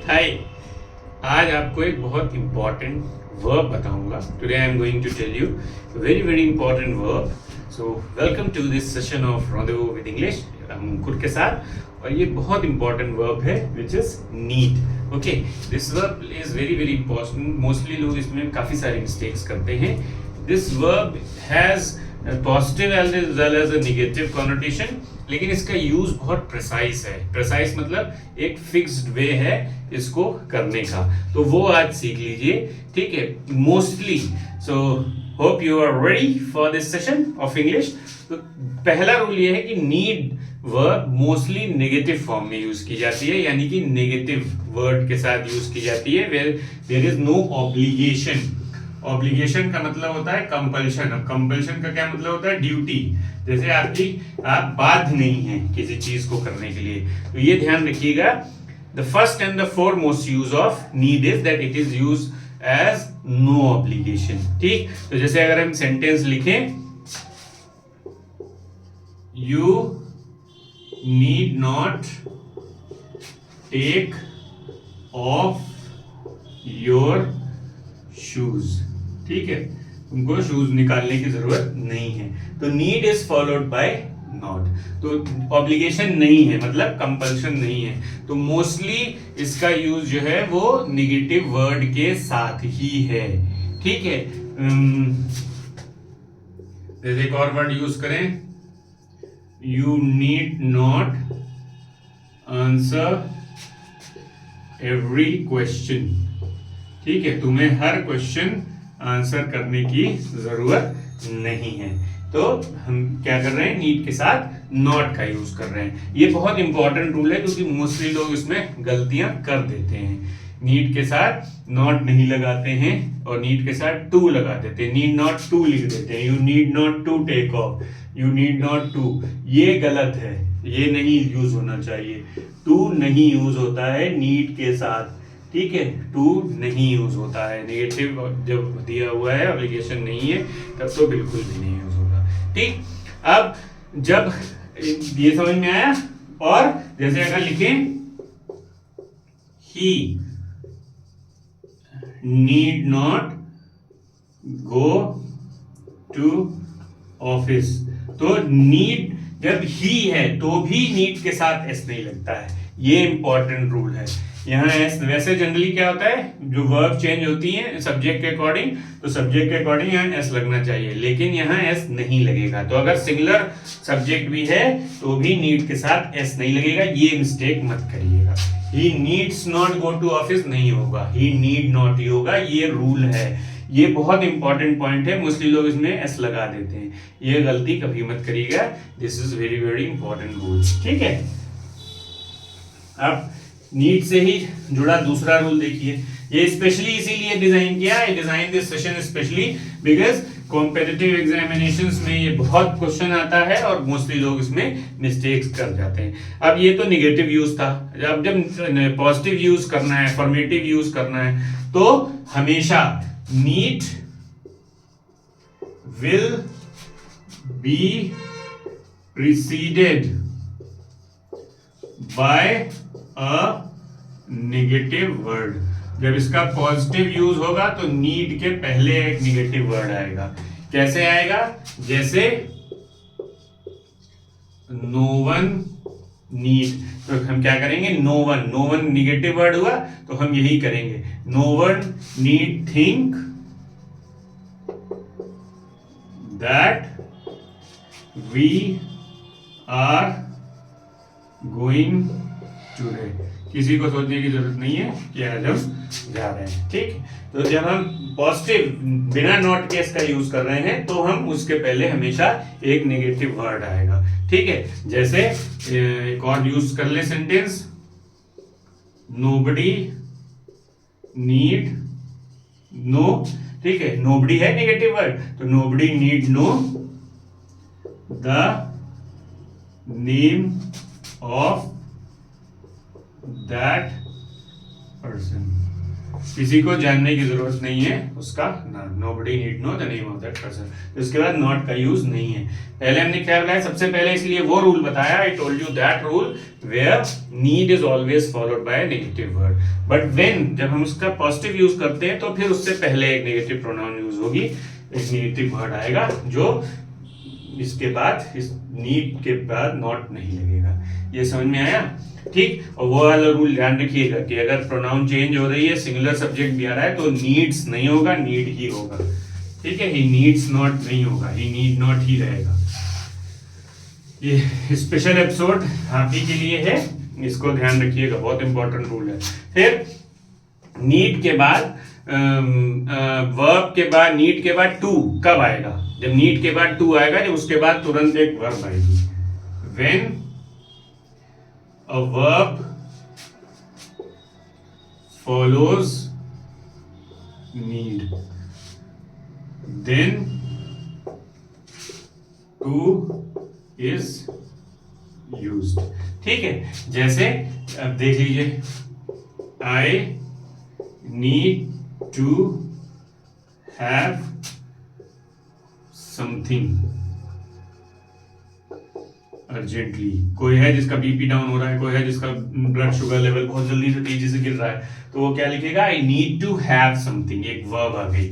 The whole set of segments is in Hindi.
हाय। आज आपको एक बहुत इंपॉर्टेंट वर्ब बताऊंगा। Today I am going to tell you very very important verb. So welcome to this session of rendezvous with English Ankur के साथ। और ये बहुत इंपॉर्टेंट वर्ब है which is need. Okay, this verb is very very important. Mostly लोग इसमें काफी सारे मिस्टेक्स करते हैं। This verb has positive as well as a negative connotation, लेकिन इसका यूज बहुत प्रिसाइज है। प्रिसाइज मतलब एक फिक्स्ड वे है इसको करने का, तो वो आज सीख लीजिए। ठीक है, mostly so hope you are ready for this session of English. तो पहला रूल ये है कि need verb mostly negative form में यूज की जाती है, यानी कि नेगेटिव वर्ड के साथ यूज की जाती है where there is no obligation. Obligation का मतलब होता है कंपल्शन। अब कंपल्शन का क्या मतलब होता है? ड्यूटी। जैसे आप बाध्य नहीं है किसी चीज को करने के लिए। तो ये ध्यान रखिएगा, the first and the foremost use of need is that it is use as no obligation. ठीक, तो जैसे अगर हम सेंटेंस लिखें, you need not take off your shoes. ठीक है, तुमको शूज निकालने की जरूरत नहीं है। तो need is followed by not. तो ऑब्लिगेशन नहीं है मतलब कंपल्शन नहीं है। तो मोस्टली इसका यूज जो है वो निगेटिव वर्ड के साथ ही है। ठीक है, जैसे एक और वर्ड यूज करें, you need not answer every question. ठीक है, तुम्हें हर क्वेश्चन आंसर करने की जरूरत नहीं है। तो हम क्या कर रहे हैं? नीड के साथ नॉट का यूज कर रहे हैं। ये बहुत इंपॉर्टेंट रूल है क्योंकि मोस्टली लोग इसमें गलतियां कर देते हैं। नीड के साथ नॉट नहीं लगाते हैं और नीड के साथ टू लगा देते हैं। नीड नॉट टू लिख देते हैं, you need not to take off, you need not to. ये गलत है, ये नहीं यूज होना चाहिए। टू नहीं यूज होता है नीड के साथ। ठीक है, टू नहीं यूज होता है। नेगेटिव जब दिया हुआ है, ऑब्लिगेशन नहीं है, तब तो बिल्कुल भी नहीं यूज होगा। ठीक, अब जब ये समझ में आया, और जैसे अगर लिखें he need not go to office, तो नीड जब ही है तो भी नीड के साथ एस नहीं लगता है। ये इंपॉर्टेंट रूल है। यहाँ एस, वैसे जनरली क्या होता है, जो वर्ब चेंज होती है सब्जेक्ट के अकॉर्डिंग, तो सब्जेक्ट के अकॉर्डिंग यहाँ एस लगना चाहिए, लेकिन यहाँ एस नहीं लगेगा। तो अगर सिंगुलर सब्जेक्ट भी है तो भी नीड के साथ एस नहीं लगेगा। ये मिस्टेक मत करिएगा। He needs not go to office नहीं होगा, ही नीड नॉट ही होगा। ये रूल है, ये बहुत इंपॉर्टेंट पॉइंट है। मोस्टली लोग इसमें एस लगा देते हैं, ये गलती कभी मत करिएगा। This is very very important rule. ठीक है, अब नीड से ही जुड़ा दूसरा रूल देखिए। ये स्पेशली इसीलिए डिजाइन किया है, design this session specially because competitive examinations में ये बहुत क्वेश्चन आता है और मोस्टली लोग इसमें मिस्टेक्स कर जाते हैं। अब ये तो निगेटिव यूज था, अब जब पॉजिटिव यूज करना है, फॉर्मेटिव यूज करना है, तो हमेशा need will be preceded by a negative word. जब इसका पॉजिटिव यूज होगा तो नीड के पहले एक नेगेटिव वर्ड आएगा। कैसे आएगा? जैसे नो वन नीड, तो हम क्या करेंगे? No one, no one negative word हुआ तो हम यही करेंगे, no one need think that we are going today. किसी को सोचने की जरूरत नहीं है कि आज हम जा रहे हैं। ठीक, तो जब हम पॉजिटिव बिना नॉट केस का यूज कर रहे हैं तो हम उसके पहले हमेशा एक नेगेटिव वर्ड आएगा। ठीक है, जैसे एक और यूज कर ले सेंटेंस, नोबडी नीड नो। ठीक है, नोबडी है नेगेटिव वर्ड, तो nobody need know the name of that person. किसी को जानने की जरूरत नहीं है उसका नाम, nobody need know the name of that person. उसके बाद नॉट का यूज नहीं है। पहले हमने क्या बताया, सबसे पहले इसलिए वो रूल बताया, I told you that rule where need is always followed by negative word, but when जब हम उसका पॉजिटिव यूज करते हैं तो फिर उससे पहले एक नेगेटिव प्रोनाउन यूज होगी, एक नेगेटिव वर्ड आएगा जो इसके बाद, इस नीड के बाद नॉट नहीं लगेगा। ये समझ में आया? ठीक। और वो वाला रूल ध्यान रखिएगा कि अगर प्रोनाउन चेंज हो रही है, सिंगुलर सब्जेक्ट भी आ रहा है, तो नीड्स नहीं होगा, नीड ही होगा। ठीक है, ही नीड्स नॉट नहीं होगा, ही नीड नॉट ही रहेगा। ये स्पेशल एपिसोड आप ही के लिए है, इसको ध्यान रखिएगा, बहुत इंपॉर्टेंट रूल है। फिर नीड के बाद वर्ब के बाद, नीड के बाद टू कब आएगा? जब नीड के बाद टू आएगा, जब उसके बाद तुरंत एक वर्ब आएगी। When a verb follows need, then to is used। ठीक है, जैसे अब देख लीजिए, I need to have something urgently. कोई है जिसका बीपी डाउन हो रहा है, कोई है जिसका ब्लड शुगर लेवल बहुत जल्दी से तेजी से गिर रहा है, तो वो क्या लिखेगा? I need to have something, एक वर्ब आ गई।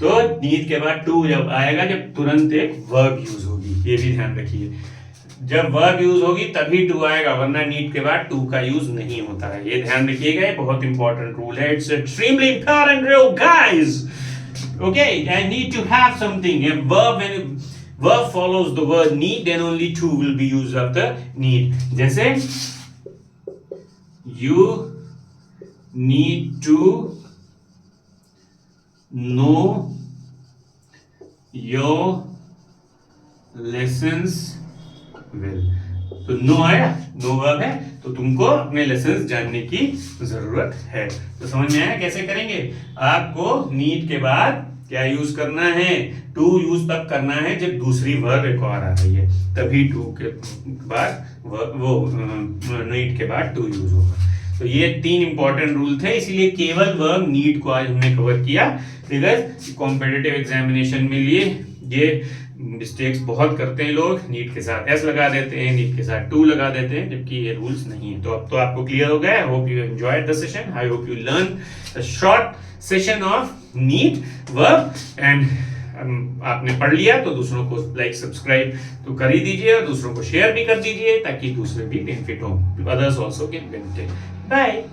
तो नीड के बाद टू जब आएगा, जब तुरंत एक वर्ब यूज होगी, ये भी ध्यान रखिए। जब वर्ब यूज होगी तभी टू आएगा, वरना नीड के बाद टू का यूज नहीं होता है। ये ध्यान रखिएगा, ये बहुत इंपॉर्टेंट रूल है। It's extremely important rule guys. Okay, I need to have something, a verb when verb follows the word need, then only to will be used after need। जैसे you need to know your lessons well। तो नो आया, नो वर्ब है, तो तुमको अपने लेसन्स जानने की जरूरत है। तो समझ में आया कैसे करेंगे? आपको नीड के बाद क्या यूज करना है? टू यूज तब करना है जब दूसरी वर्ब एक और आ रही है, तभी टू के बाद वो नीड के बाद टू यूज होगा। तो ये 3 इंपॉर्टेंट रूल थे, इसीलिए केवल वर्ब नीड को आज हमने कवर किया, बिकॉज कॉम्पिटिटिव एग्जामिनेशन में लिए ये मिस्टेक्स बहुत करते हैं लोग, नीड के साथ एस लगा देते हैं, नीड के साथ टू लगा देते हैं, जबकि ये रूल्स नहीं है। तो अब तो आपको क्लियर हो गया। I hope you enjoyed the session, I hope you learn the short session of need verb and आपने पढ़ लिया तो दूसरों को लाइक सब्सक्राइब तो कर ही दीजिए और दूसरों को शेयर भी कर दीजिए ताकि दूसरे भी बेनिफिट हो, others also can benefit. Bye.